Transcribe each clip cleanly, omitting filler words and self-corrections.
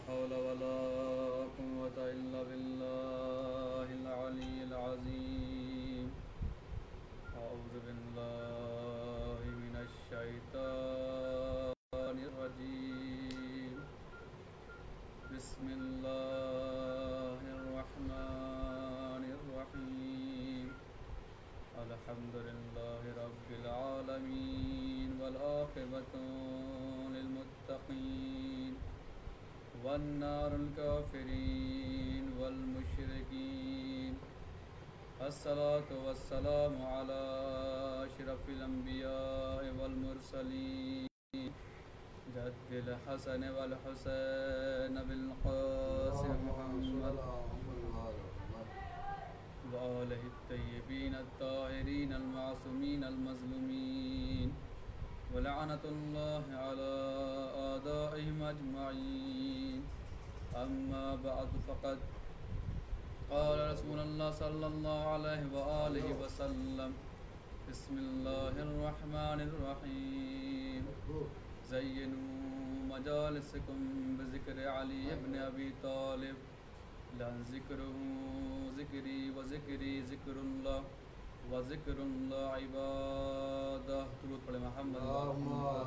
حول ولا قوة إلا بالله العلي العظيم. أعوذ بالله من الشيطان الرجيم. بسم الله الرحمن الرحيم. الحمد لله رب العالمين والعاقبة للمتقين والنار الكافرين والمشركين. الصلاة والسلام على أشرف الأنبياء والمرسلين جد الحسن والحسين بالقاسم محمد وآله الطيبين الطاهرين المعصومين المظلومين ولعنة الله على أعدائهم أجمعين. أما بعد فقد قال رسول الله صلى الله عليه وآله وسلم بسم الله الرحمن الرحيم. زينوا مجالسكم بذكر علي بن أبي طالب لأن ذكره ذكري وذكري ذكر الله وذکر اللہ عبادہ. درود پڑھے محمد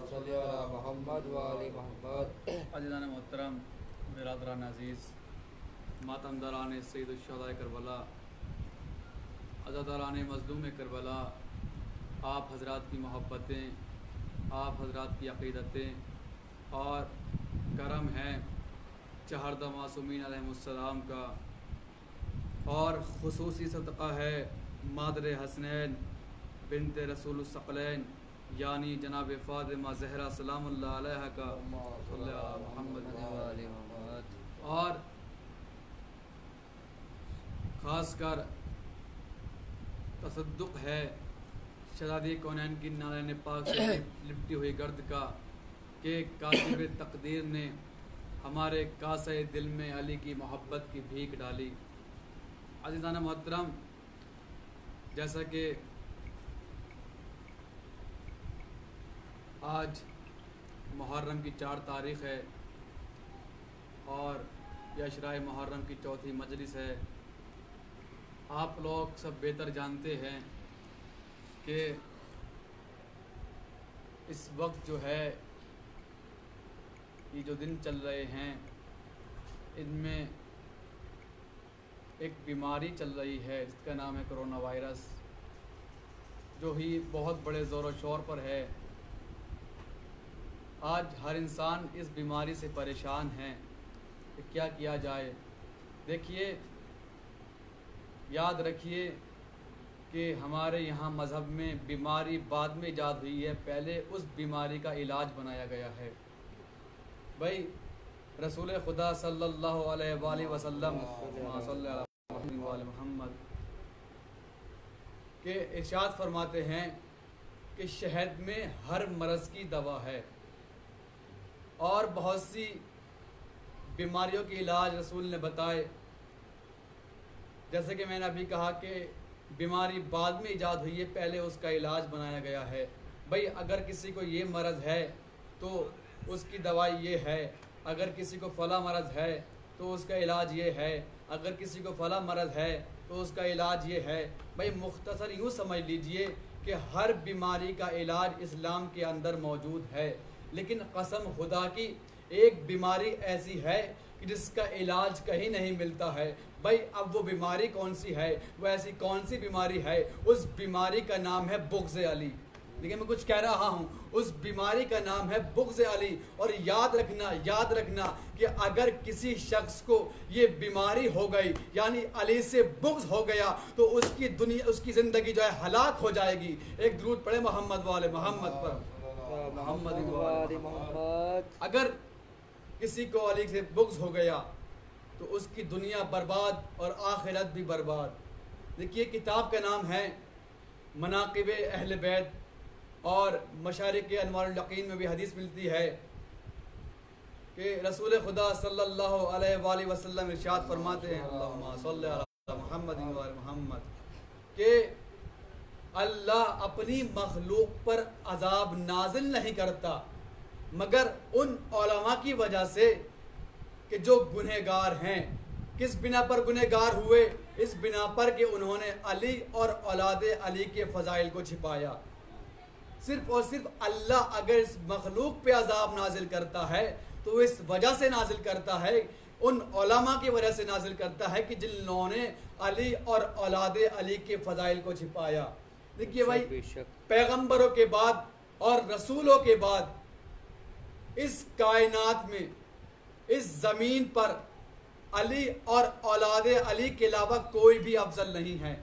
صلی علی محمد و آل محمد. عزیزان محترم، برادران عزیز، ماتمداران سید الشہداء کربلا، عزاداران مظلوم کربلا، آپ حضرات کی محبتیں، آپ حضرات کی عقیدتیں اور کرم ہے چہاردہ معصومین علیہم السلام کا، اور خصوصی صدقہ ہے مادر حسنین بنت رسول الثقلین یعنی جناب فاطمہ زہرا سلام اللہ علیہ کا صلی اللہ محمد اور خاص کر تصدق ہے شہزادی کونین کی نالین پاک سے لپٹی ہوئی گرد کا کہ کاتب تقدیر نے ہمارے کاسے دل میں علی کی محبت کی بھیک ڈالی. عزیزان محترم، جیسا کہ آج محرم کی 4 تاریخ ہے اور یہ عشرۂ محرم کی 4تھی مجلس ہے. آپ لوگ سب بہتر جانتے ہیں کہ اس وقت جو ہے یہ جو دن چل رہے ہیں ان میں ایک بیماری چل رہی ہے جس کا نام ہے کرونا وائرس، جو ہی بہت بڑے زور و شور پر ہے. آج ہر انسان اس بیماری سے پریشان ہے کہ کیا کیا جائے. دیکھیے، یاد رکھیے کہ ہمارے یہاں مذہب میں بیماری بعد میں ایجاد ہوئی ہے، پہلے اس بیماری کا علاج بنایا گیا ہے. بھائی رسول خدا صلی اللہ علیہ وآلہ وسلم صلی اللہ علیہ محمد کہ ارشاد فرماتے ہیں کہ شہد میں ہر مرض کی دوا ہے اور بہت سی بیماریوں کے علاج رسول نے بتائے. جیسے کہ میں نے ابھی کہا کہ بیماری بعد میں ایجاد ہوئی ہے، پہلے اس کا علاج بنایا گیا ہے. بھائی اگر کسی کو یہ مرض ہے تو اس کی دوائی یہ ہے، اگر کسی کو فلاں مرض ہے تو اس کا علاج یہ ہے، اگر کسی کو فلاں مرض ہے تو اس کا علاج یہ ہے. بھائی مختصر یوں سمجھ لیجئے کہ ہر بیماری کا علاج اسلام کے اندر موجود ہے، لیکن قسم خدا کی ایک بیماری ایسی ہے کہ جس کا علاج کہیں نہیں ملتا ہے. بھائی اب وہ بیماری کون سی ہے، وہ ایسی کون سی بیماری ہے؟ اس بیماری کا نام ہے بغض علی. لیکن میں کچھ کہہ رہا ہوں، اس بیماری کا نام ہے بغض علی. اور یاد رکھنا کہ اگر کسی شخص کو یہ بیماری ہو گئی یعنی علی سے بغض ہو گیا تو اس کی زندگی جو ہے ہلاک ہو جائے گی. ایک درود پڑھے محمد والے محمد پر. محمد اگر کسی کو علی سے بغض ہو گیا تو اس کی دنیا برباد اور آخرت بھی برباد. دیکھیے کتاب کا نام ہے مناقب اہل بیت اور مشارق انوار الیقین میں بھی حدیث ملتی ہے کہ رسول خدا صلی اللہ علیہ وآلہ وسلم ارشاد فرماتے ہیں اللہم صلی علی محمد و آل محمد کہ اللہ اپنی مخلوق پر عذاب نازل نہیں کرتا مگر ان علماء کی وجہ سے کہ جو گنہگار ہیں، کس بنا پر گنہگار ہوئے؟ اس بنا پر کہ انہوں نے علی اور اولاد علی کے فضائل کو چھپایا۔ صرف اور صرف اللہ اگر اس مخلوق پہ عذاب نازل کرتا ہے تو اس وجہ سے نازل کرتا ہے، ان علماء کی وجہ سے نازل کرتا ہے کہ جنہوں نے علی اور اولاد علی کے فضائل کو چھپایا۔ دیکھیے بھائی، پیغمبروں کے بعد اور رسولوں کے بعد اس کائنات میں، اس زمین پر علی اور اولاد علی کے علاوہ کوئی بھی افضل نہیں ہے۔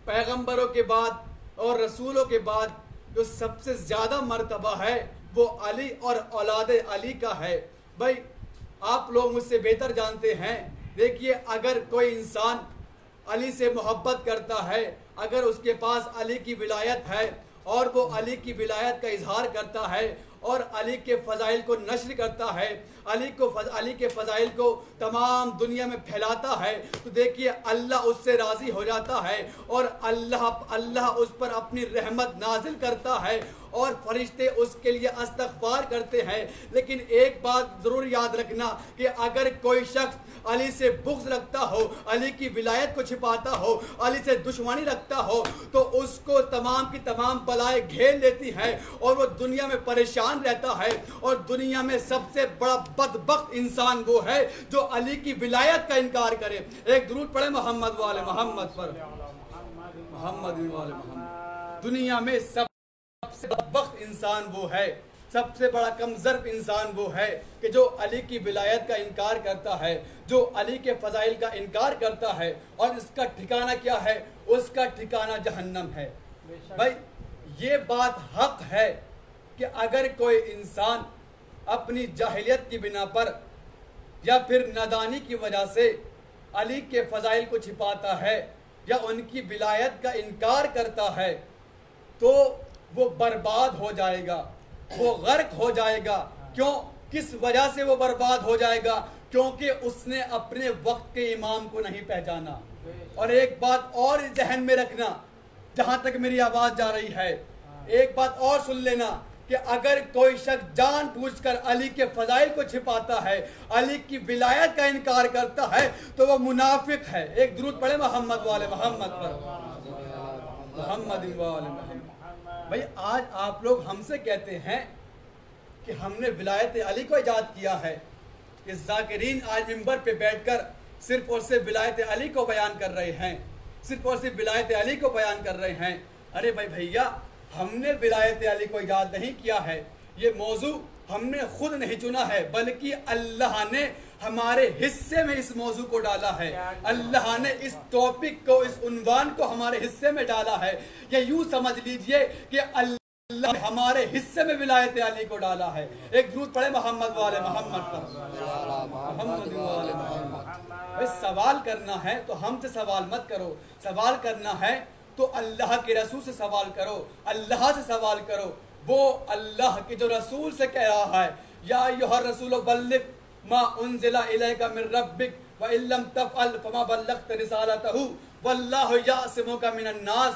پیغمبروں کے بعد اور رسولوں کے بعد جو سب سے زیادہ مرتبہ ہے وہ علی اور اولاد علی کا ہے۔ بھائی آپ لوگ مجھ سے بہتر جانتے ہیں، دیکھیے اگر کوئی انسان علی سے محبت کرتا ہے، اگر اس کے پاس علی کی ولایت ہے اور وہ علی کی ولایت کا اظہار کرتا ہے اور علی کے فضائل کو نشر کرتا ہے، علی کے فضائل کو تمام دنیا میں پھیلاتا ہے، تو دیکھیے اللہ اس سے راضی ہو جاتا ہے اور اللہ اس پر اپنی رحمت نازل کرتا ہے اور فرشتے اس کے لیے استغفار کرتے ہیں۔ لیکن ایک بات ضرور یاد رکھنا کہ اگر کوئی شخص علی سے بغض رکھتا ہو، علی کی ولایت کو چھپاتا ہو، علی سے دشمنی رکھتا ہو، تو اس کو تمام کی تمام بلائیں گھیر لیتی ہیں اور وہ دنیا میں پریشان رہتا ہے، اور دنیا میں سب سے بڑا بدبخت انسان وہ ہے جو علی کی ولایت کا انکار کرے۔ ایک درود پڑھے محمد والے محمد پر، محمد والے محمد۔ دنیا میں سب سے بدبخت انسان وہ ہے، سب سے بڑا کمزور انسان وہ ہے کہ جو علی کی ولایت کا انکار کرتا ہے، جو علی کے فضائل کا انکار کرتا ہے، اور اس کا ٹھکانہ کیا ہے؟ اس کا ٹھکانہ جہنم ہے۔ بھائی یہ بات حق ہے کہ اگر کوئی انسان اپنی جاہلیت کی بنا پر یا پھر نادانی کی وجہ سے علی کے فضائل کو چھپاتا ہے یا ان کی ولایت کا انکار کرتا ہے تو وہ برباد ہو جائے گا، وہ غرق ہو جائے گا۔ کیوں؟ کس وجہ سے وہ برباد ہو جائے گا؟ کیونکہ اس نے اپنے وقت کے امام کو نہیں پہچانا۔ اور ایک بات اور ذہن میں رکھنا، جہاں تک میری آواز جا رہی ہے، ایک بات اور سن لینا کہ اگر کوئی شخص جان بوجھ کر علی کے فضائل کو چھپاتا ہے، علی کی ولایت کا انکار کرتا ہے، تو وہ منافق ہے۔ ایک درود پڑھے محمد والے محمد پر، محمد والے محمد۔ بھائی آج آپ لوگ ہم سے کہتے ہیں کہ ہم نے ولایت علی کو ایجاد کیا ہے، کہ ذاکرین آج ممبر پہ بیٹھ کر صرف اور صرف ولایت علی کو بیان کر رہے ہیں، صرف اور صرف ولایت علی کو بیان کر رہے ہیں۔ ارے بھائی بھیا، ہم نے ولایت علی کو ایجاد نہیں کیا ہے، یہ موضوع ہم نے خود نہیں چنا ہے، بلکہ اللہ نے ہمارے حصے میں اس موضوع کو ڈالا ہے، اللہ نے اس ٹاپک کو، اس عنوان کو ہمارے حصے میں ڈالا ہے۔ یا یوں سمجھ لیجئے کہ اللہ نے ہمارے حصے میں ولایت علی کو ڈالا ہے۔ ایک درود پڑھے محمد والے محمد پر، محمد والے محمد۔ بھائی سوال کرنا ہے تو ہم سے سوال مت کرو، سوال کرنا ہے تو اللہ کے رسول سے سوال کرو، اللہ سے سوال کرو، وہ اللہ کے جو رسول سے کہہ رہا ہے، یا ایھا الرسول بلغ ما انزل الیک من ربک وان لم تفعل فما بلغت رسالتہ واللہ یعصمک من الناس۔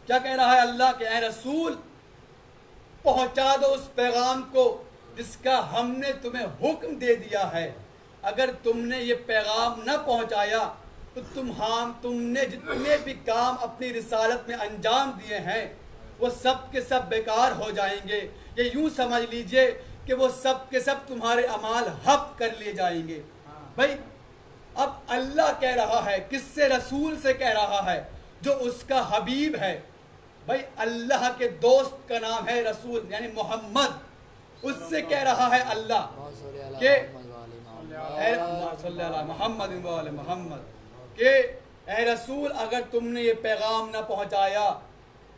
کیا کہہ رہا ہے اللہ کہ اے رسول پہنچا دو اس پیغام کو جس کا ہم نے تمہیں حکم دے دیا ہے۔ اگر تم نے یہ پیغام نہ پہنچایا تو تم نے جتنے بھی کام اپنی رسالت میں انجام دیے ہیں وہ سب کے سب بیکار ہو جائیں گے۔ یہ یوں سمجھ لیجئے کہ وہ سب کے سب تمہارے اعمال حق کر لیے جائیں گے۔ بھائی اب اللہ کہہ رہا ہے، کس سے؟ رسول سے کہہ رہا ہے جو اس کا حبیب ہے۔ بھائی اللہ کے دوست کا نام ہے رسول، یعنی محمد۔ اس سے کہہ رہا ہے اللہ کہ اے محمد والے محمد، کہ اے رسول اگر تم نے یہ پیغام نہ پہنچایا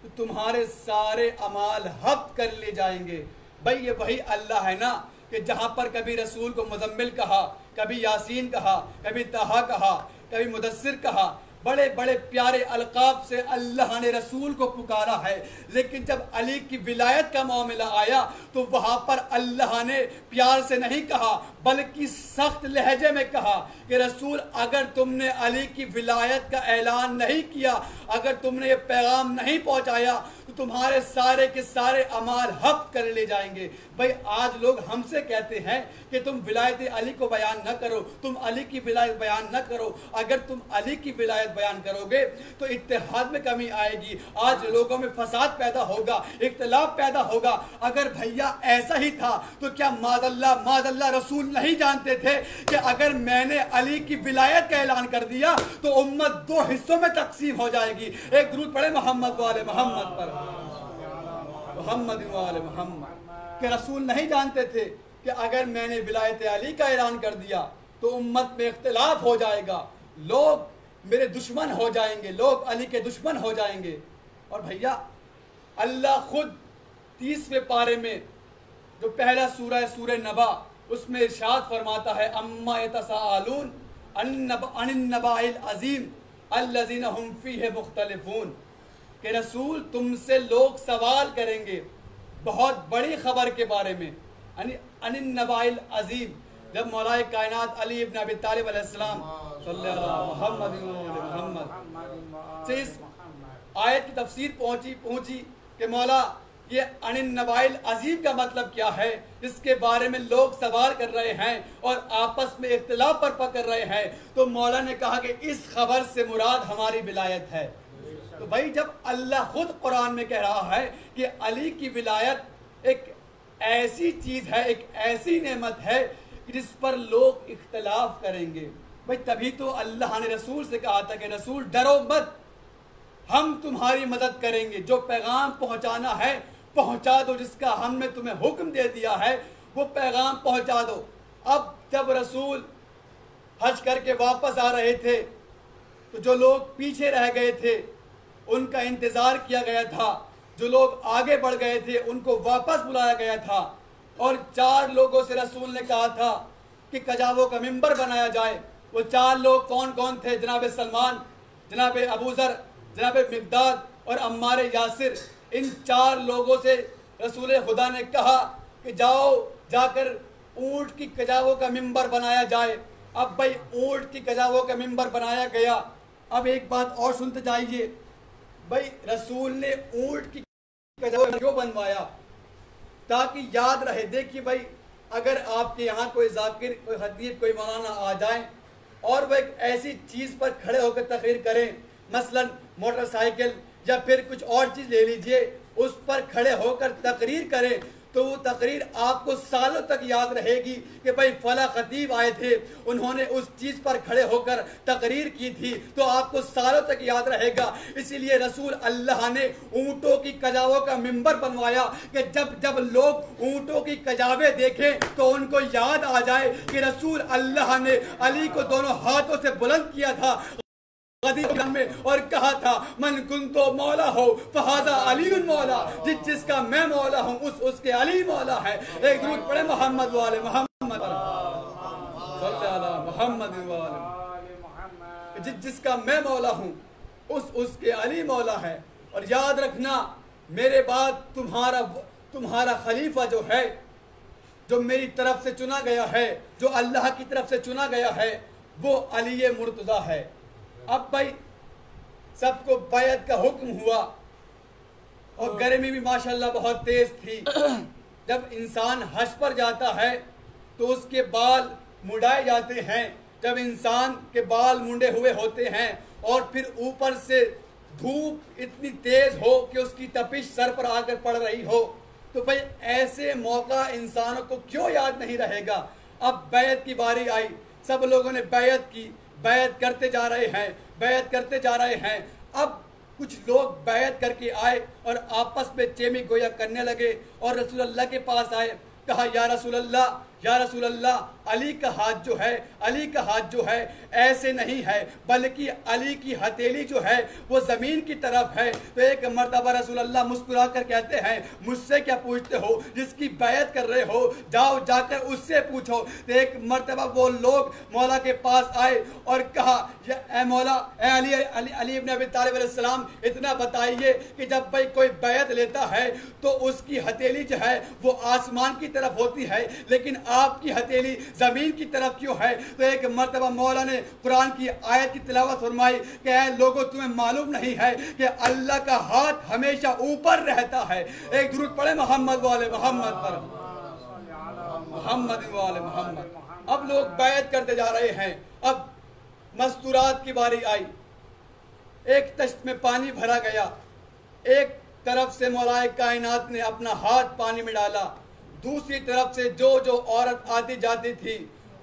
تو تمہارے سارے اعمال حق کر لیے جائیں گے۔ بھائی یہ وہی اللہ ہے نا کہ جہاں پر کبھی رسول کو مزمل کہا، کبھی یاسین کہا، کبھی طہ کہا، کبھی مدثر کہا، بڑے بڑے پیارے القاب سے اللہ نے رسول کو پکارا ہے۔ لیکن جب علی کی ولایت کا معاملہ آیا تو وہاں پر اللہ نے پیار سے نہیں کہا بلکہ سخت لہجے میں کہا کہ رسول اگر تم نے علی کی ولایت کا اعلان نہیں کیا، اگر تم نے یہ پیغام نہیں پہنچایا تو تمہارے سارے کے سارے اعمال حق کر لے جائیں گے۔ بھائی آج لوگ ہم سے کہتے ہیں کہ تم ولایت علی کو بیان نہ کرو، تم علی کی ولایت بیان نہ کرو۔ اگر تم علی کی ولایت بیان کرو گے تو اتحاد میں کمی آئے گی، آج لوگوں میں فساد پیدا ہوگا، اختلاف پیدا ہوگا۔ اگر بھیا ایسا ہی تھا تو کیا معاذ اللہ رسول نہیں جانتے تھے کہ اگر میں نے علی کی ولایت کا اعلان کر دیا تو امت دو حصوں میں تقسیم ہو جائے گی؟ ایک درود پڑھے محمد والے محمد پر، محمد والے محمد۔ کہ رسول نہیں جانتے تھے کہ اگر میں نے ولایت علی کا اعلان کر دیا تو امت میں اختلاف ہو جائے گا، لوگ میرے دشمن ہو جائیں گے، لوگ علی کے دشمن ہو جائیں گے۔ اور بھیا اللہ خود 30ویں پارے میں جو پہلا سورہ سورہ نبا، اس میں ارشاد فرماتا ہے اما یتساءلون عن النبأ العظیم الذین هم فیہ مختلفون، کہ رسول تم سے لوگ سوال کریں گے بہت بڑی خبر کے بارے میں، عن النبأ العظیم۔ جب مولا کائنات علی ابن ابی طالب علیہ السلام صلی اللہ علیہ محمد سے اس آیت کی تفسیر پہنچی کہ مولا یہ عن النبأ العظیم کا مطلب کیا ہے، جس کے بارے میں لوگ سوال کر رہے ہیں اور آپس میں اختلاف برپا کر رہے ہیں، تو مولا نے کہا کہ اس خبر سے مراد ہماری ولایت ہے۔ تو بھائی جب اللہ خود قرآن میں کہہ رہا ہے کہ علی کی ولایت ایک ایسی چیز ہے، ایک ایسی نعمت ہے جس پر لوگ اختلاف کریں گے، بھائی تبھی تو اللہ نے رسول سے کہا تھا کہ رسول ڈرو مت، ہم تمہاری مدد کریں گے، جو پیغام پہنچانا ہے پہنچا دو، جس کا ہم نے تمہیں حکم دے دیا ہے وہ پیغام پہنچا دو۔ اب جب رسول حج کر کے واپس آ رہے تھے تو جو لوگ پیچھے رہ گئے تھے ان کا انتظار کیا گیا تھا، جو لوگ آگے بڑھ گئے تھے ان کو واپس بلایا گیا تھا، اور 4 لوگوں سے رسول نے کہا تھا کہ کجاووں کا ممبر بنایا جائے۔ وہ 4 لوگ کون کون تھے؟ جناب سلمان، جناب ابوذر، جناب مقداد اور عمار یاسر۔ ان 4 لوگوں سے رسول خدا نے کہا کہ جا کر اونٹ کی کجاووں کا ممبر بنایا جائے۔ اب بھائی اونٹ کی کجاووں کا ممبر بنایا گیا۔ اب ایک بات اور سنتے جائیے، بھائی رسول نے اونٹ کی کجاووں کیوں بنوایا؟ تاکہ یاد رہے۔ دیکھیے بھائی اگر آپ کے یہاں کوئی ذاکر، کوئی خطیب، کوئی مولانا آ جائیں اور وہ ایک ایسی چیز پر کھڑے ہو کر تقریر کریں، مثلا موٹر سائیکل یا پھر کچھ اور چیز لے لیجئے، اس پر کھڑے ہو کر تقریر کریں تو وہ تقریر آپ کو سالوں تک یاد رہے گی کہ بھائی فلاں خطیب آئے تھے، انہوں نے اس چیز پر کھڑے ہو کر تقریر کی تھی، تو آپ کو سالوں تک یاد رہے گا۔ اسی لیے رسول اللہ نے اونٹوں کی کجاووں کا ممبر بنوایا کہ جب لوگ اونٹوں کی کجاویں دیکھیں تو ان کو یاد آ جائے کہ رسول اللہ نے علی کو دونوں ہاتھوں سے بلند کیا تھا میں اور کہا تھا من کنتو مولا ہو فہذا علی مولا، جس کا میں مولا ہوں اس کے علی مولا ہے۔ ایک درود پڑھے محمد والے محمد صلی اللہ محمد والے، جس کا میں مولا ہوں اس کے علی مولا ہے۔ اور یاد رکھنا میرے بعد تمہارا خلیفہ جو ہے، جو میری طرف سے چنا گیا ہے، جو اللہ کی طرف سے چنا گیا ہے، وہ علی مرتضیٰ ہے۔ اب بھائی سب کو بیعت کا حکم ہوا اور گرمی بھی ماشاءاللہ بہت تیز تھی۔ جب انسان حج پر جاتا ہے تو اس کے بال مڈائے جاتے ہیں، جب انسان کے بال منڈے ہوئے ہوتے ہیں اور پھر اوپر سے دھوپ اتنی تیز ہو کہ اس کی تپش سر پر آ کر پڑ رہی ہو، تو بھائی ایسے موقع انسانوں کو کیوں یاد نہیں رہے گا؟ اب بیعت کی باری آئی، سب لوگوں نے بیعت کی، بیعت کرتے جا رہے ہیں، بیعت کرتے جا رہے ہیں۔ اب کچھ لوگ بیعت کر کے آئے اور آپس میں چیمی گویا کرنے لگے اور رسول اللہ کے پاس آئے، کہا یا رسول اللہ، یا رسول اللہ، علی کا ہاتھ جو ہے، علی کا ہاتھ جو ہے ایسے نہیں ہے، بلکہ علی کی ہتھیلی جو ہے وہ زمین کی طرف ہے۔ تو ایک مرتبہ رسول اللہ مسکرا کر کہتے ہیں مجھ سے کیا پوچھتے ہو؟ جس کی بیعت کر رہے ہو جاؤ جا کر اس سے پوچھو۔ تو ایک مرتبہ وہ لوگ مولا کے پاس آئے اور کہا اے مولا، اے علی ابن ابی طالب علیہ السلام، اتنا بتائیے کہ جب بھائی کوئی بیعت لیتا ہے تو اس کی ہتھیلی جو ہے وہ آسمان کی طرف ہوتی ہے، لیکن آپ کی ہتھیلی زمین کی طرف کیوں ہے؟ تو ایک مرتبہ مولا نے قرآن کی آیت کی تلاوت فرمائی کہ اے لوگوں تمہیں معلوم نہیں ہے کہ اللہ کا ہاتھ ہمیشہ اوپر رہتا ہے. ایک درود پڑھے محمد والے محمد پر، محمد والے محمد. اب لوگ بیعت کرتے جا رہے ہیں. اب مستورات کی باری آئی. ایک تشت میں پانی بھرا گیا، ایک طرف سے مولا کائنات نے اپنا ہاتھ پانی میں ڈالا، دوسری طرف سے جو عورت آتی جاتی تھی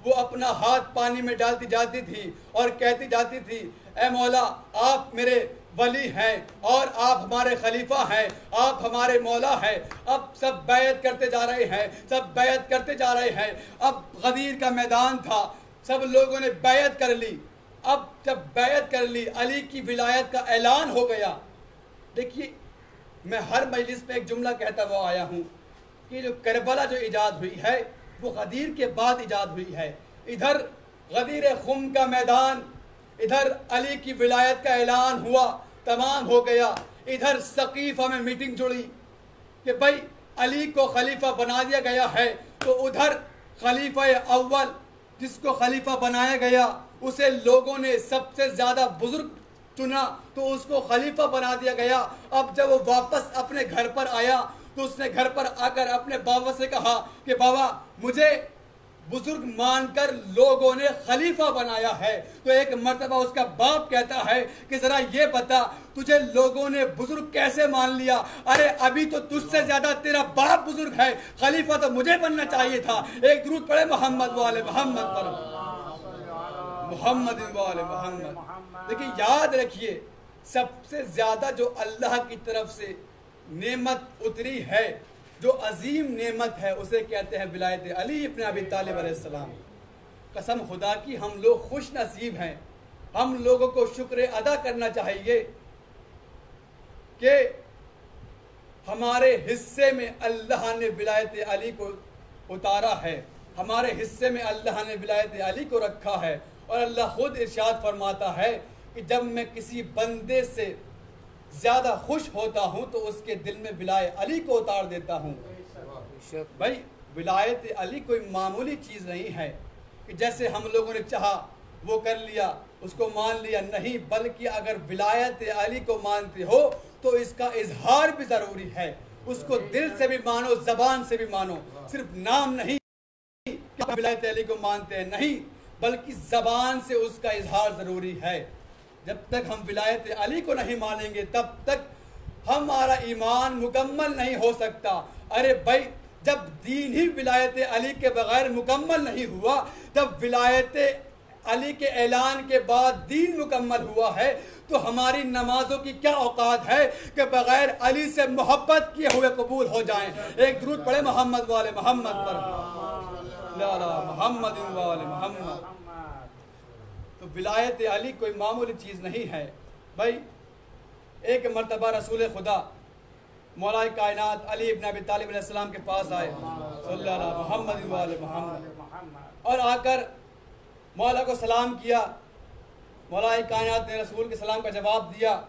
وہ اپنا ہاتھ پانی میں ڈالتی جاتی تھی اور کہتی جاتی تھی اے مولا آپ میرے ولی ہیں اور آپ ہمارے خلیفہ ہیں، آپ ہمارے مولا ہیں. اب سب بیعت کرتے جا رہے ہیں، سب بیعت کرتے جا رہے ہیں. اب غدیر کا میدان تھا، سب لوگوں نے بیعت کر لی. اب جب بیعت کر لی، علی کی ولایت کا اعلان ہو گیا. دیکھیے میں ہر مجلس میں ایک جملہ کہتا ہوا آیا ہوں کہ جو کربلا جو ایجاد ہوئی ہے وہ غدیر کے بعد ایجاد ہوئی ہے. ادھر غدیر خم کا میدان، ادھر علی کی ولایت کا اعلان ہوا، تمام ہو گیا. ادھر ثقیفہ میں میٹنگ جڑی کہ بھائی علی کو خلیفہ بنا دیا گیا ہے، تو ادھر خلیفہ اول جس کو خلیفہ بنایا گیا اسے لوگوں نے سب سے زیادہ بزرگ چنا تو اس کو خلیفہ بنا دیا گیا. اب جب وہ واپس اپنے گھر پر آیا تو اس نے گھر پر آ کر اپنے بابا سے کہا کہ بابا مجھے بزرگ مان کر لوگوں نے خلیفہ بنایا ہے. تو ایک مرتبہ اس کا باپ کہتا ہے کہ ذرا یہ بتا تجھے لوگوں نے بزرگ کیسے مان لیا؟ ارے ابھی تو تجھ سے زیادہ تیرا باپ بزرگ ہے، خلیفہ تو مجھے بننا چاہیے تھا. ایک درود پڑھے محمد والے محمد پر، محمد والے محمد. لیکن یاد رکھیے سب سے زیادہ جو اللہ کی طرف سے نعمت اتری ہے، جو عظیم نعمت ہے، اسے کہتے ہیں ولایت علی ابن ابی طالب علیہ السلام. قسم خدا کی ہم لوگ خوش نصیب ہیں. ہم لوگوں کو شکر ادا کرنا چاہیے کہ ہمارے حصے میں اللہ نے ولایت علی کو اتارا ہے، ہمارے حصے میں اللہ نے ولایت علی کو رکھا ہے. اور اللہ خود ارشاد فرماتا ہے کہ جب میں کسی بندے سے زیادہ خوش ہوتا ہوں تو اس کے دل میں ولایت علی کو اتار دیتا ہوں. بھائی ولایت علی کوئی معمولی چیز نہیں ہے کہ جیسے ہم لوگوں نے چاہا وہ کر لیا، اس کو مان لیا. نہیں، بلکہ اگر ولایت علی کو مانتے ہو تو اس کا اظہار بھی ضروری ہے. اس کو دل سے بھی مانو، زبان سے بھی مانو. صرف نام نہیں کہ ولایت علی کو مانتے ہیں، نہیں، بلکہ زبان سے اس کا اظہار ضروری ہے. جب تک ہم ولایت علی کو نہیں مانیں گے تب تک ہمارا ایمان مکمل نہیں ہو سکتا. ارے بھائی جب دین ہی ولایت علی کے بغیر مکمل نہیں ہوا، جب ولایت علی کے اعلان کے بعد دین مکمل ہوا ہے تو ہماری نمازوں کی کیا اوقات ہے کہ بغیر علی سے محبت کیے ہوئے قبول ہو جائیں. ایک درود پڑھے محمد والے محمد پر، محمد والے محمد. تو ولایت علی کوئی معمولی چیز نہیں ہے. بھائی ایک مرتبہ رسول خدا مولا کائنات علی ابن ابی طالب علیہ السلام کے پاس آئے صلی اللہ علیہ محمد والے محمد، اور آ کر مولا کو سلام کیا. مولا کائنات نے رسول کے سلام کا جواب دیا.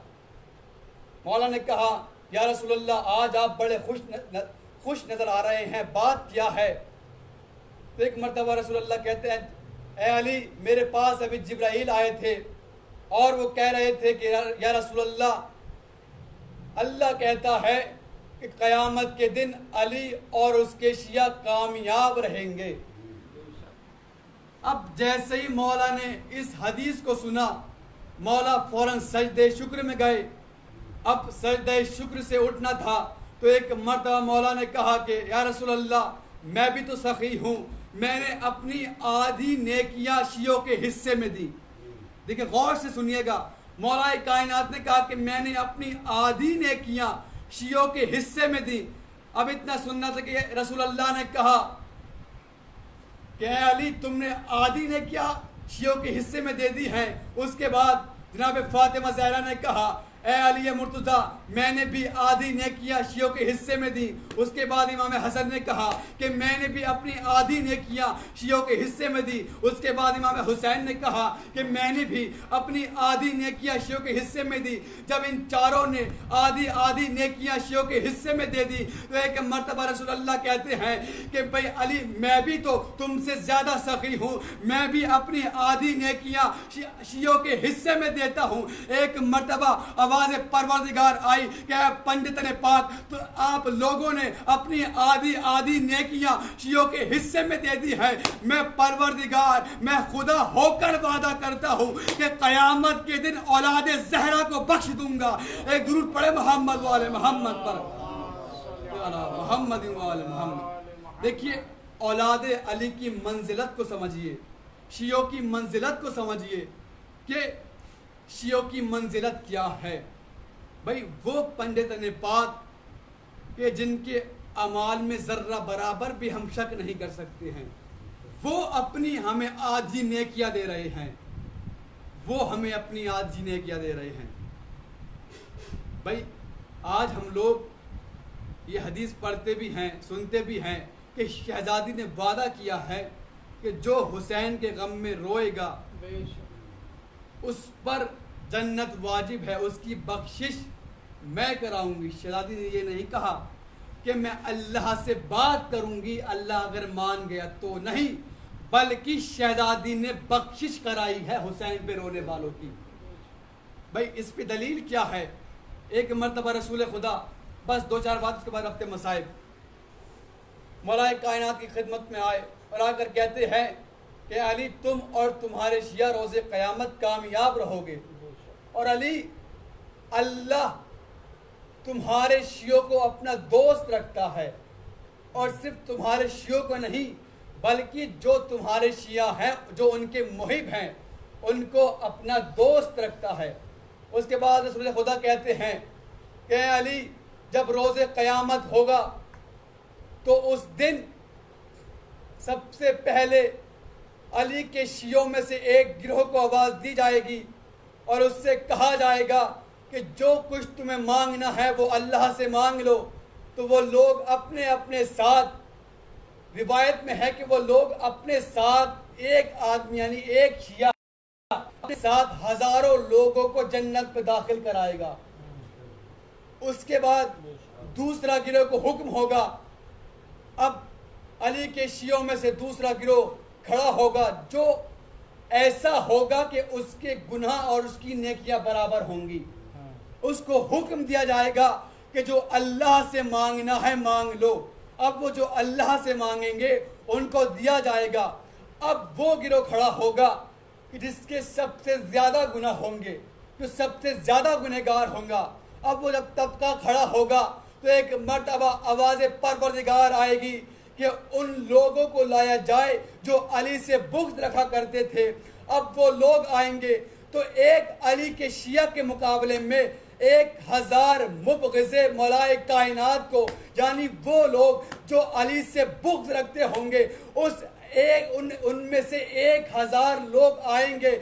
مولا نے کہا یا رسول اللہ آج آپ بڑے خوش نظر آ رہے ہیں، بات کیا ہے؟ تو ایک مرتبہ رسول اللہ کہتے ہیں اے علی میرے پاس ابھی جبرائیل آئے تھے اور وہ کہہ رہے تھے کہ یا رسول اللہ اللہ کہتا ہے کہ قیامت کے دن علی اور اس کے شیعہ کامیاب رہیں گے. اب جیسے ہی مولا نے اس حدیث کو سنا مولا فوراً سجدے شکر میں گئے. اب سجدے شکر سے اٹھنا تھا تو ایک مرتبہ مولا نے کہا کہ یا رسول اللہ میں بھی تو سخی ہوں، میں نے اپنی آدھی نیکیاں شیعوں کے حصے میں دی. دیکھیں غور سے سنیے گا، مولا کائنات نے کہا کہ میں نے اپنی آدھی نیکیاں شیعوں کے حصے میں دی. اب اتنا سننا تھا کہ رسول اللہ نے کہا کہ اے علی تم نے آدھی نیکیاں شیعوں کے حصے میں دے دی ہیں. اس کے بعد جناب فاطمہ زہرا نے کہا اے علی مرتضیٰ میں نے بھی آدھی نیکیاں شیعوں کے حصے میں دی. اس کے بعد امام حسن نے کہا کہ میں نے بھی اپنی آدھی نیکیاں شیعوں کے حصے میں دی. اس کے بعد امام حسین نے کہا کہ میں نے بھی اپنی آدھی نیکیاں شیعوں کے حصے میں دی. جب ان چاروں نے آدھی آدھی نیکیاں شیعوں کے حصے میں دے دی تو ایک مرتبہ رسول اللہ کہتے ہیں کہ بھئی علی میں بھی تو تم سے زیادہ سخی ہوں, میں بھی اپنی آدھی نیکیاں شیعوں کے حصے میں دیتا ہوں. ایک مرتبہ آواز پروردگار آئی کہ اے پنڈتن پاک تو آپ لوگوں نے اپنی آدھی آدھی نیکیاں شیعوں کے حصے میں دے دی ہے. میں پروردگار میں خدا ہو کر وعدہ کرتا ہوں کہ قیامت کے دن اولاد زہرا کو بخش دوں گا. ایک درود پڑھے محمد والے محمد پر, محمد والے محمد. دیکھیے اولاد علی کی منزلت کو سمجھیے, شیعوں کی منزلت کو سمجھیے کہ شیعوں کی منزلت کیا ہے. بھئی وہ پنڈتن پاک کہ جن کے اعمال میں ذرہ برابر بھی ہم شک نہیں کر سکتے ہیں, وہ اپنی ہمیں آدھی نیکیاں دے رہے ہیں, وہ ہمیں اپنی آدھی نیکیاں دے رہے ہیں. بھئی آج ہم لوگ یہ حدیث پڑھتے بھی ہیں سنتے بھی ہیں کہ شہزادی نے وعدہ کیا ہے کہ جو حسین کے غم میں روئے گا اس پر جنت واجب ہے, اس کی بخشش میں کراؤں گی. شہزادی نے یہ نہیں کہا کہ میں اللہ سے بات کروں گی, اللہ اگر مان گیا تو نہیں, بلکہ شہزادی نے بخشش کرائی ہے حسین پہ رونے والوں کی. بھائی اس پہ دلیل کیا ہے؟ ایک مرتبہ رسول خدا, بس دو چار بات اس کے بعد رفتے مصائب, مولائے کائنات کی خدمت میں آئے اور آ کر کہتے ہیں کہ علی تم اور تمہارے شیعہ روز قیامت کامیاب رہو گے, اور علی اللہ تمہارے شیعوں کو اپنا دوست رکھتا ہے, اور صرف تمہارے شیعوں کو نہیں بلکہ جو تمہارے شیعہ ہیں جو ان کے محب ہیں ان کو اپنا دوست رکھتا ہے. اس کے بعد رسول خدا کہتے ہیں کہ علی جب روز قیامت ہوگا تو اس دن سب سے پہلے علی کے شیعوں میں سے ایک گروہ کو آواز دی جائے گی اور اس سے کہا جائے گا کہ جو کچھ تمہیں مانگنا ہے وہ اللہ سے مانگ لو. تو وہ لوگ اپنے اپنے ساتھ, روایت میں ہے کہ وہ لوگ اپنے ساتھ ایک آدمی یعنی ایک شیعہ اپنے ساتھ ہزاروں لوگوں کو جنت پہ داخل کرائے گا. اس کے بعد دوسرا گروہ کو حکم ہوگا, اب علی کے شیعوں میں سے دوسرا گروہ کھڑا ہوگا جو ایسا ہوگا کہ اس کے گناہ اور اس کی نیکیاں برابر ہوں گی. اس کو حکم دیا جائے گا کہ جو اللہ سے مانگنا ہے مانگ لو. اب وہ جو اللہ سے مانگیں گے ان کو دیا جائے گا. اب وہ گروہ کھڑا ہوگا کہ جس کے سب سے زیادہ گناہ ہوں گے, جو سب سے زیادہ گنہگار ہوں گا. اب وہ جب طبقہ کھڑا ہوگا تو ایک مرتبہ آواز پروردگار آئے گی کہ ان لوگوں کو لایا جائے جو علی سے بغض رکھا کرتے تھے. اب وہ لوگ آئیں گے تو ایک علی کے شیعہ کے مقابلے میں 1000 مبغض مولائے کائنات کو, یعنی وہ لوگ جو علی سے بغض رکھتے ہوں گے, ان میں سے 1000 لوگ آئیں گے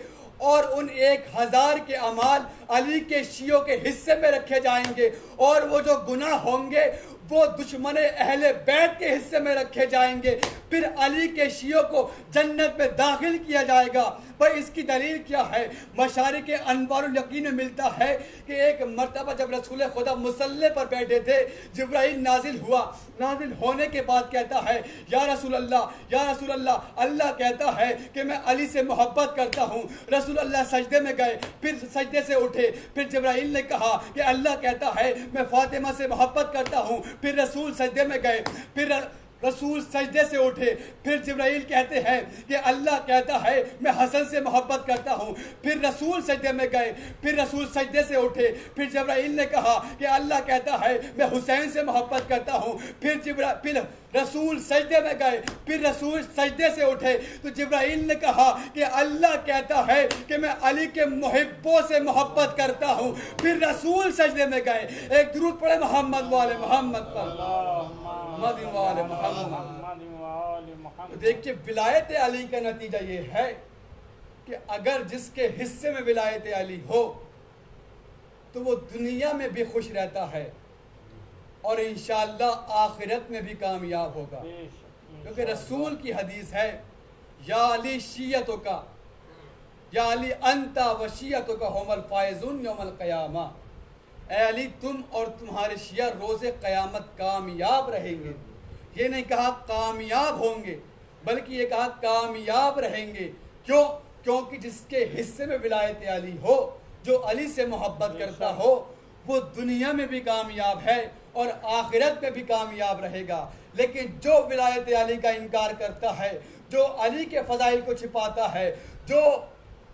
اور ان 1000 کے اعمال علی کے شیعوں کے حصے میں رکھے جائیں گے, اور وہ جو گناہ ہوں گے وہ دشمن اہل بیت کے حصے میں رکھے جائیں گے. پھر علی کے شیعوں کو جنت میں داخل کیا جائے گا. بھائی اس کی دلیل کیا ہے؟ مشارق انوار الیقین میں ملتا ہے کہ ایک مرتبہ جب رسول خدا مصلی پر بیٹھے تھے, جبرائیل نازل ہوا. نازل ہونے کے بعد کہتا ہے یا رسول اللہ, اللہ کہتا ہے کہ میں علی سے محبت کرتا ہوں. رسول اللہ سجدے میں گئے, پھر سجدے سے اٹھے. پھر جبرائیل نے کہا کہ اللہ کہتا ہے میں فاطمہ سے محبت کرتا ہوں. پھر رسول سجدے میں گئے, پھر رسول سجدے سے اٹھے. پھر جبرائیل کہتے ہیں کہ اللہ کہتا ہے میں حسن سے محبت کرتا ہوں. پھر رسول سجدے میں گئے, پھر رسول سجدے سے اٹھے. پھر جبرائیل نے کہا کہ اللہ کہتا ہے میں حسین سے محبت کرتا ہوں. پھر رسول سجدے میں گئے, پھر رسول سجدے سے اٹھے. تو جبرائیل نے کہا کہ اللہ کہتا ہے کہ میں علی کے محبوں سے محبت کرتا ہوں. پھر رسول سجدے میں گئے. ایک درود پڑھے محمد والے محمد پر, محمد والے محمد. دیکھیے ولایت علی کا نتیجہ یہ ہے کہ اگر جس کے حصے میں ولایت علی ہو تو وہ دنیا میں بھی خوش رہتا ہے اور انشاءاللہ آخرت میں بھی کامیاب ہوگا، کیونکہ رسول کی حدیث ہے یا علی شیعتوں کا یا علی انتا و شیعتوں کا هم الفائزون یوم القیامہ، اے علی تم اور تمہارے شیعہ روز قیامت کامیاب رہیں گے۔ یہ نہیں کہا کامیاب ہوں گے بلکہ یہ کہا کامیاب رہیں گے۔ کیوں؟ کیونکہ جس کے حصے میں ولایت علی ہو، جو علی سے محبت کرتا ہو، وہ دنیا میں بھی کامیاب ہے اور آخرت میں بھی کامیاب رہے گا۔ لیکن جو ولایت علی کا انکار کرتا ہے، جو علی کے فضائل کو چھپاتا ہے، جو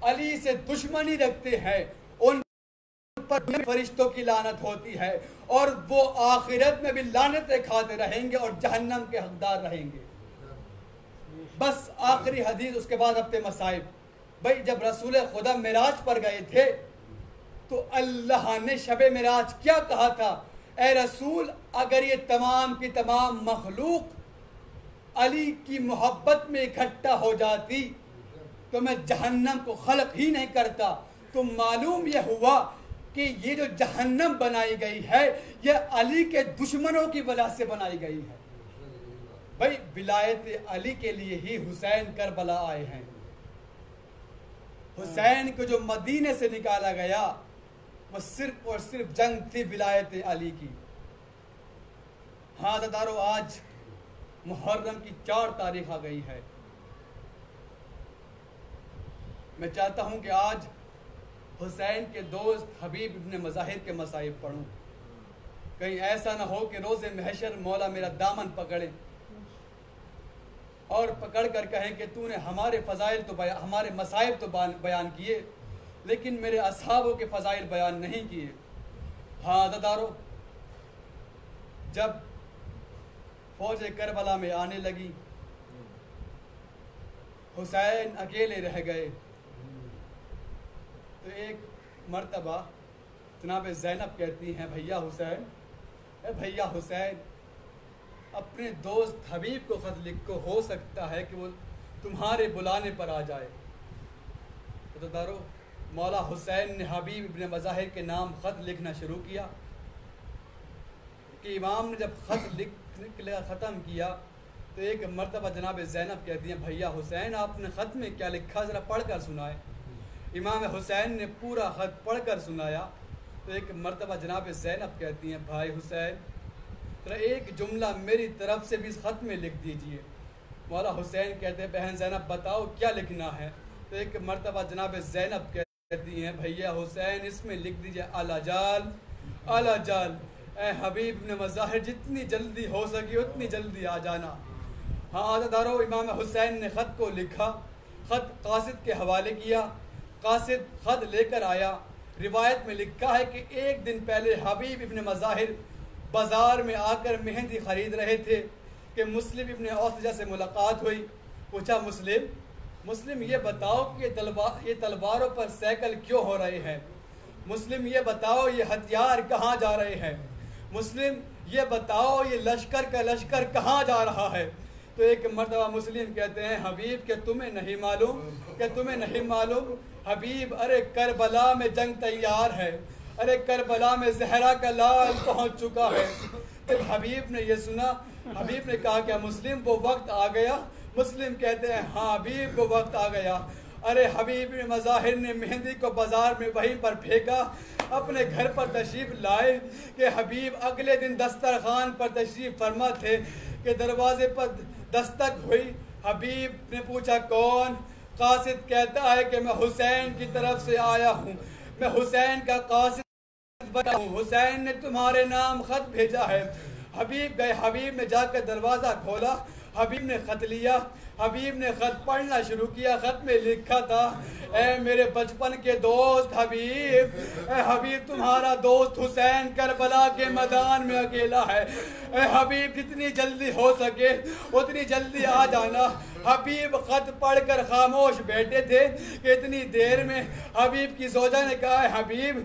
علی سے دشمنی رکھتے ہیں، ان پر فرشتوں کی لعنت ہوتی ہے اور وہ آخرت میں بھی لعنتیں کھاتے رہیں گے اور جہنم کے حقدار رہیں گے۔ بس آخری حدیث، اس کے بعد اپنے مصائب۔ بھائی جب رسول خدا معراج پر گئے تھے تو اللہ نے شب معراج کیا کہا تھا؟ اے رسول، اگر یہ تمام کی تمام مخلوق علی کی محبت میں اکٹھا ہو جاتی تو میں جہنم کو خلق ہی نہیں کرتا۔ تو معلوم یہ ہوا کہ یہ جو جہنم بنائی گئی ہے یہ علی کے دشمنوں کی وجہ سے بنائی گئی ہے۔ بھائی ولایت علی کے لیے ہی حسین کربلا آئے ہیں۔ حسین کو جو مدینے سے نکالا گیا وہ صرف اور صرف جنگ تھی ولایت علی کی۔ ہاں دادارو، آج محرم کی 4 تاریخ آ گئی ہے۔ میں چاہتا ہوں کہ آج حسین کے دوست حبیب ابن مظاہر کے مصائب پڑھوں، کہیں ایسا نہ ہو کہ روز محشر مولا میرا دامن پکڑے اور پکڑ کر کہیں کہ تو نے ہمارے فضائل تو ہمارے مصائب تو بیان کیے لیکن میرے اصحابوں کے فضائل بیان نہیں کیے۔ ہاں عزیزارو، جب فوج کربلا میں آنے لگی، حسین اکیلے رہ گئے، تو ایک مرتبہ جناب زینب کہتی ہیں بھیا حسین، اے بھیا حسین، اپنے دوست حبیب کو خط لکھو، ہو سکتا ہے کہ وہ تمہارے بلانے پر آ جائے۔ عزیزارو، مولا حسین نے حبیب ابن مظاہر کے نام خط لکھنا شروع کیا کہ امام نے جب خط لکھنا ختم کیا تو ایک مرتبہ جناب زینب کہتی ہیں بھیا حسین، آپ نے خط میں کیا لکھا، ذرا پڑھ کر سنائے۔ امام حسین نے پورا خط پڑھ کر سنایا تو ایک مرتبہ جناب زینب کہتی ہیں بھائی حسین، ذرا ایک جملہ میری طرف سے بھی اس خط میں لکھ دیجئے۔ مولا حسین کہتے ہیں بہن زینب بتاؤ کیا لکھنا ہے؟ تو ایک مرتبہ جناب زینب کہتی ہیں بھیا حسین، اس میں لکھ دیجئے الا جال الا جال، اے حبیب ابن مظاہر جتنی جلدی ہو سکی اتنی جلدی آ جانا۔ ہاں عزیزارو، امام حسین نے خط کو لکھا، خط قاصد کے حوالے کیا، قاصد خط لے کر آیا۔ روایت میں لکھا ہے کہ ایک دن پہلے حبیب ابن مظاہر بازار میں آ کر مہندی خرید رہے تھے کہ مسلم ابن اوسجہ سے ملاقات ہوئی۔ پوچھا مسلم یہ بتاؤ کہ یہ تلواروں پر سیکل کیوں ہو رہے ہیں؟ مسلم یہ بتاؤ یہ ہتھیار کہاں جا رہے ہیں؟ مسلم یہ بتاؤ یہ لشکر کا لشکر کہاں جا رہا ہے؟ تو ایک مرتبہ مسلم کہتے ہیں حبیب کہ تمہیں نہیں معلوم حبیب، ارے کربلا میں جنگ تیار ہے، ارے کربلا میں زہرا کا لال پہنچ چکا ہے۔ جب حبیب نے یہ سنا، حبیب نے کہا کہ مسلم وہ وقت آ گیا؟ مسلم کہتے ہیں ہاں حبیب وہ وقت آ گیا۔ ارے حبیب مظاہر نے مہندی کو بازار میں وہیں پر پھینکا، اپنے گھر پر تشریف لائے کہ حبیب اگلے دن دسترخوان پر تشریف فرما تھے کہ دروازے پر دستک ہوئی۔ حبیب نے پوچھا کون؟ قاصد کہتا ہے کہ میں حسین کی طرف سے آیا ہوں، میں حسین کا قاصد بنا ہوں، حسین نے تمہارے نام خط بھیجا ہے۔ حبیب گئے، حبیب نے جا کر دروازہ کھولا، حبیب نے خط لیا، حبیب نے خط پڑھنا شروع کیا۔ خط میں لکھا تھا اے میرے بچپن کے دوست حبیب، اے حبیب تمہارا دوست حسین کربلا کے میدان میں اکیلا ہے، اے حبیب جتنی جلدی ہو سکے اتنی جلدی آ جانا۔ حبیب خط پڑھ کر خاموش بیٹھے تھے کہ اتنی دیر میں حبیب کی زوجہ نے کہا ہے حبیب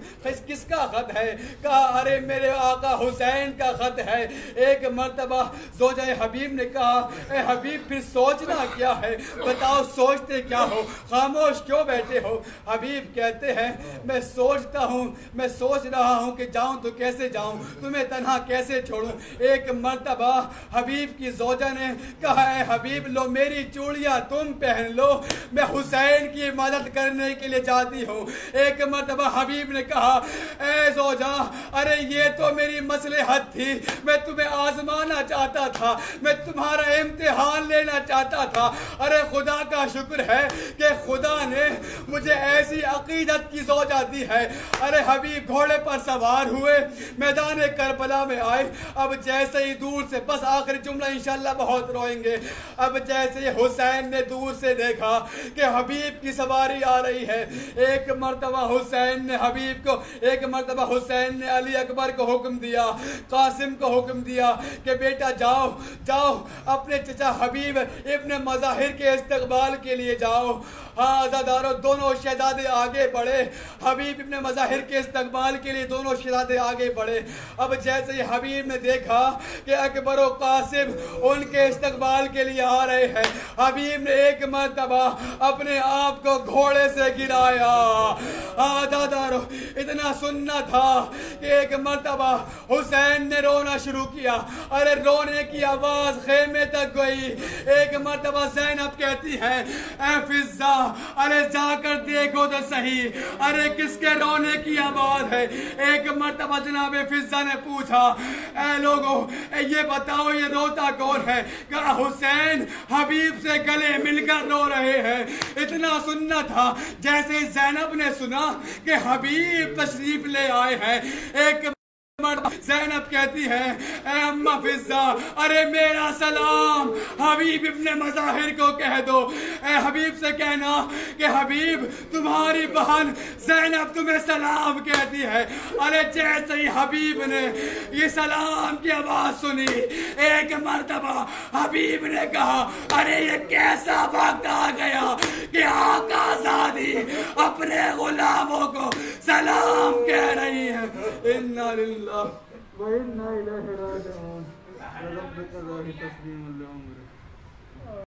کس کا خط ہے؟ کہا ارے میرے آقا حسین کا خط ہے۔ ایک مرتبہ زوجہ حبیب نے کہا اے حبیب پھر سوچنا سوچنا کیا ہے؟ بتاؤ سوچتے کیا ہو؟ خاموش کیوں بیٹھے ہو؟ حبیب کہتے ہیں میں سوچتا ہوں، میں سوچ رہا ہوں کہ جاؤں تو کیسے جاؤں، تمہیں تنہا کیسے چھوڑوں۔ ایک مرتبہ حبیب کی زوجہ نے کہا اے حبیب لو میری چوڑیاں تم پہن لو، میں حسین کی مدد کرنے کے لیے جاتی ہوں۔ ایک مرتبہ حبیب نے کہا اے زوجہ ارے یہ تو میری مصلحت تھی، میں تمہیں آزمانا چاہتا تھا، میں تمہارا امتحان لینا چاہتا تھا۔ ارے خدا کا شکر ہے کہ خدا نے مجھے ایسی عقیدت کی زوجہ دی ہے۔ ارے حبیب گھوڑے پر سوار ہوئے، میدان کربلا میں آئے۔ اب جیسے ہی دور سے، بس آخری جملہ انشاءاللہ بہت روئیں گے، اب جیسے ہی حسین نے دور سے دیکھا کہ حبیب کی سواری آ رہی ہے، ایک مرتبہ حسین نے حبیب کو، ایک مرتبہ حسین نے علی اکبر کو حکم دیا، قاسم کو حکم دیا کہ بیٹا جاؤ جاؤ اپنے چچا حبیب ابن مظاہر کے استقبال کے لیے جاؤ۔ ہاں عزادارو دونوں شہزادے آگے بڑھے، حبیب ابن مظاہر کے استقبال کے لیے دونوں شہزادے آگے بڑھے۔ اب جیسے ہی حبیب نے دیکھا کہ اکبر و قاسم ان کے استقبال کے لیے آ رہے ہیں، حبیب نے ایک مرتبہ اپنے آپ کو گھوڑے سے گرایا۔ ہاں عزادارو اتنا سننا تھا کہ ایک مرتبہ حسین نے رونا شروع کیا، ارے رونے کی آواز خیمے تک گئی۔ ایک مرتبہ زینب کہتی ہے اے فضہ ارے جا کر دیکھو تو صحیح، ارے کس کے رونے کی آواز ہے؟ ایک مرتبہ جناب فضہ نے پوچھا اے لوگو یہ بتاؤ یہ روتا کون ہے؟ کہا حسین حبیب سے گلے مل کر رو رہے ہیں۔ اتنا سننا تھا جیسے زینب نے سنا کہ حبیب تشریف لے آئے ہیں، ایک زینب کہتی ہے اے اماں فضہ ارے میرا سلام حبیب ابن مظاہر کو کہہ دو، اے حبیب سے کہنا کہ حبیب تمہاری بہن زینب تمہیں سلام کہتی ہے۔ ارے جیسے ہی حبیب نے یہ سلام کی آواز سنی، ایک مرتبہ حبیب نے کہا ارے یہ کیسا وقت آ گیا کہ آقا زادی اپنے غلاموں کو سلام کہہ رہی ہے۔ اِنَّا لِلَّهِ وَإِنَّا إِلَيْهِ رَاجِعُونَ۔ رَبِّكَ ذَا تَسْلِيمٌ لِأَمْرِهِ۔